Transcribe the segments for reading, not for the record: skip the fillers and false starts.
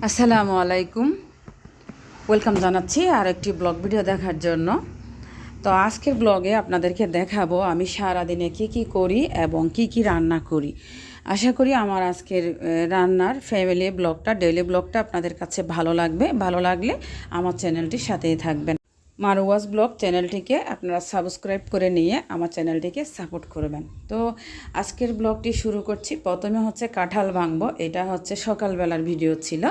আসসালামু আলাইকুম। ওয়েলকাম জানাচ্ছি আর একটি ব্লগ ভিডিও দেখার জন্য। তো আজকের ব্লগে আপনাদেরকে দেখাবো আমি সারাদিনে কি করি এবং কি রান্না করি। আশা করি আমার আজকের রান্নার ফ্যামিলি ব্লগটা, ডেইলি ব্লগটা আপনাদের কাছে ভালো লাগবে। ভালো লাগলে আমার চ্যানেলটির সাথেই থাকবেন। মারওয়াজ ব্লগ চ্যানেলটিকে আপনারা সাবস্ক্রাইব করে নিয়ে আমার চ্যানেলটিকে সাপোর্ট করবেন। তো আজকের ব্লগটি শুরু করছি। প্রথমে হচ্ছে কাঁঠাল ভাঙবো। এটা হচ্ছে সকালবেলার ভিডিও ছিল।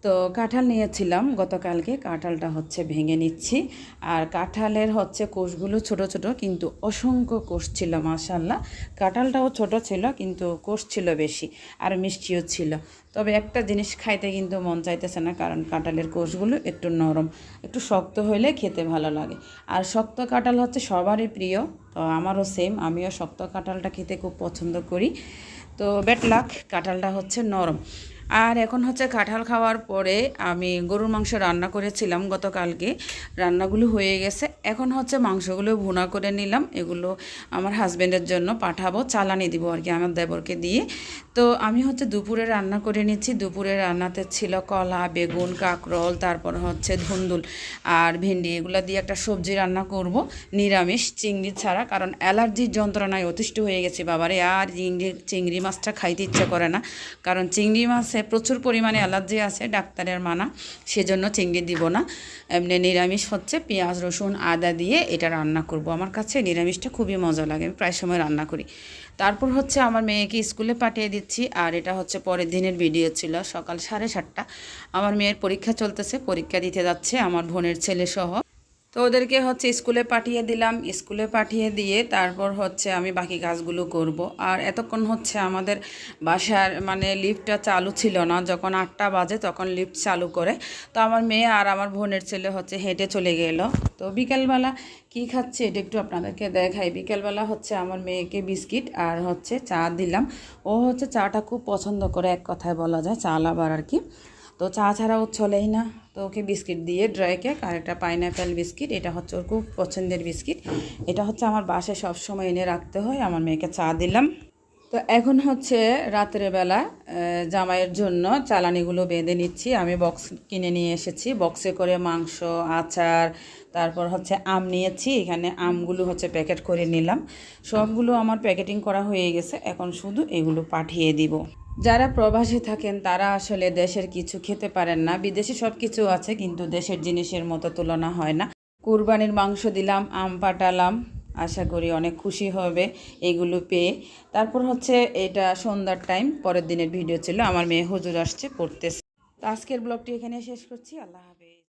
তো কাঁঠাল নিয়েছিলাম গতকালকে, কাঁঠালটা হচ্ছে ভেঙে নিচ্ছি। আর কাঁঠালের হচ্ছে কোষগুলো ছোট ছোট, কিন্তু অসংখ্য কোষ ছিল মাশাআল্লাহ। কাঁঠালটাও ছোট ছিল কিন্তু কোষ ছিল বেশি, আর মিষ্টিও ছিল। তবে একটা জিনিস খাইতে কিন্তু মন চাইতেছে না, কারণ কাঁঠালের কোষগুলো একটু নরম, একটু শক্ত হইলে খেতে ভালো লাগে। আর শক্ত কাঁঠাল হচ্ছে সবারই প্রিয়, তো আমারও সেম, আমিও শক্ত কাঁঠালটা খেতে খুব পছন্দ করি। তো ব্যাড লাক, কাঁঠালটা হচ্ছে নরম। আর এখন হচ্ছে কাঁঠাল খাওয়ার পরে আমি গরুর মাংস রান্না করেছিলাম গতকালকে, রান্নাগুলো হয়ে গেছে। এখন হচ্ছে মাংসগুলো ভুনা করে নিলাম, এগুলো আমার হাজব্যান্ডের জন্য পাঠাবো, চালানি দিব আর কি আমার দেবরকে দিয়ে। তো আমি হচ্ছে দুপুরে রান্না করে নিচ্ছি। দুপুরে রান্নাতে ছিল কলা, বেগুন, কাঁকরোল, তারপর হচ্ছে ধুন্দুল আর ভেন্ডি, এগুলো দিয়ে একটা সবজি রান্না করব, নিরামিষ, চিংড়ি ছাড়া। কারণ অ্যালার্জির যন্ত্রণায় অতিষ্ঠ হয়ে গেছি বাবারে, আর চিংড়ি মাছটা খাইতে ইচ্ছে করে না, কারণ চিংড়ি মাছে প্রচুর পরিমাণে অ্যালার্জি আছে, ডাক্তারের মানা, সেজন্য চিংড়ি দিব না। এমনি নিরামিষ হচ্ছে পেঁয়াজ রসুন আদা দিয়ে এটা রান্না করব। আমার কাছে নিরামিষটা খুবই মজা লাগে, আমি প্রায় সময় রান্না করি। তারপর হচ্ছে আমার মেয়েকে স্কুলে পাঠিয়ে দিচ্ছি। আর এটা হচ্ছে পরের দিনের ভিডিও ছিল, সকাল 7:30 আমার মেয়ের পরীক্ষা চলতেছে, পরীক্ষা দিতে যাচ্ছে আমার বোনের ছেলে সহ। তো ওদেরকে হচ্ছে স্কুলে পাঠিয়ে দিলাম। স্কুলে পাঠিয়ে দিয়ে তারপর হচ্ছে আমি বাকি কাজগুলো করব। আর এতক্ষণ হচ্ছে আমাদের বাসার লিফটটা চালু ছিল না, যখন 8টা বাজে তখন লিফট চালু করে। তো আমার মেয়ে আর আমার বোনের ছেলে হচ্ছে হেঁটে চলে গেল। তো বিকেলবেলা কি খাচ্ছে এটা একটু আপনাদেরকে দেখাই। বিকেলবেলা হচ্ছে আমার মেয়েকে বিস্কিট আর হচ্ছে চা দিলাম। ও হচ্ছে চাটা খুব পছন্দ করে, এক কথায় বলা যায় চা লাভার আর কি। তো চা ছাড়া ও চলেই না। তো ওকে বিস্কিট দিয়ে ড্রাই কেক আর একটা পাইনঅ্যাপেল বিস্কিট, এটা হচ্ছে ওর খুব পছন্দের বিস্কিট। এটা হচ্ছে আমার বাসায় সবসময় এনে রাখতে হয়। আমার মেয়েকে চা দিলাম। তো এখন হচ্ছে রাতের বেলা জামাইয়ের জন্য চালানিগুলো বেঁধে নিচ্ছি। আমি বক্স কিনে নিয়ে এসেছি, বক্সে করে মাংস, আচার, তারপর হচ্ছে আম নিয়েছি। এখানে আমগুলো হচ্ছে প্যাকেট করে নিলাম। সবগুলো আমার প্যাকেটিং করা হয়ে গেছে, এখন শুধু এগুলো পাঠিয়ে দিব। যারা প্রবাসী থাকেন তারা আসলে দেশের কিছু খেতে পারেন না। বিদেশে সব কিছু আছে, কিন্তু দেশের জিনিসের মতো তুলনা হয় না। কুরবানির মাংস দিলাম, আম পাঠালাম, আশা করি অনেক খুশি হবে এগুলো পেয়ে। তারপর হচ্ছে এটা সন্ধ্যার টাইম, পরের দিনের ভিডিও ছিল। আমার মেয়ে হুজুর আসছে, পড়তেছে। তো আজকের ব্লগটি এখানে শেষ করছি। আল্লাহ হাফেজ।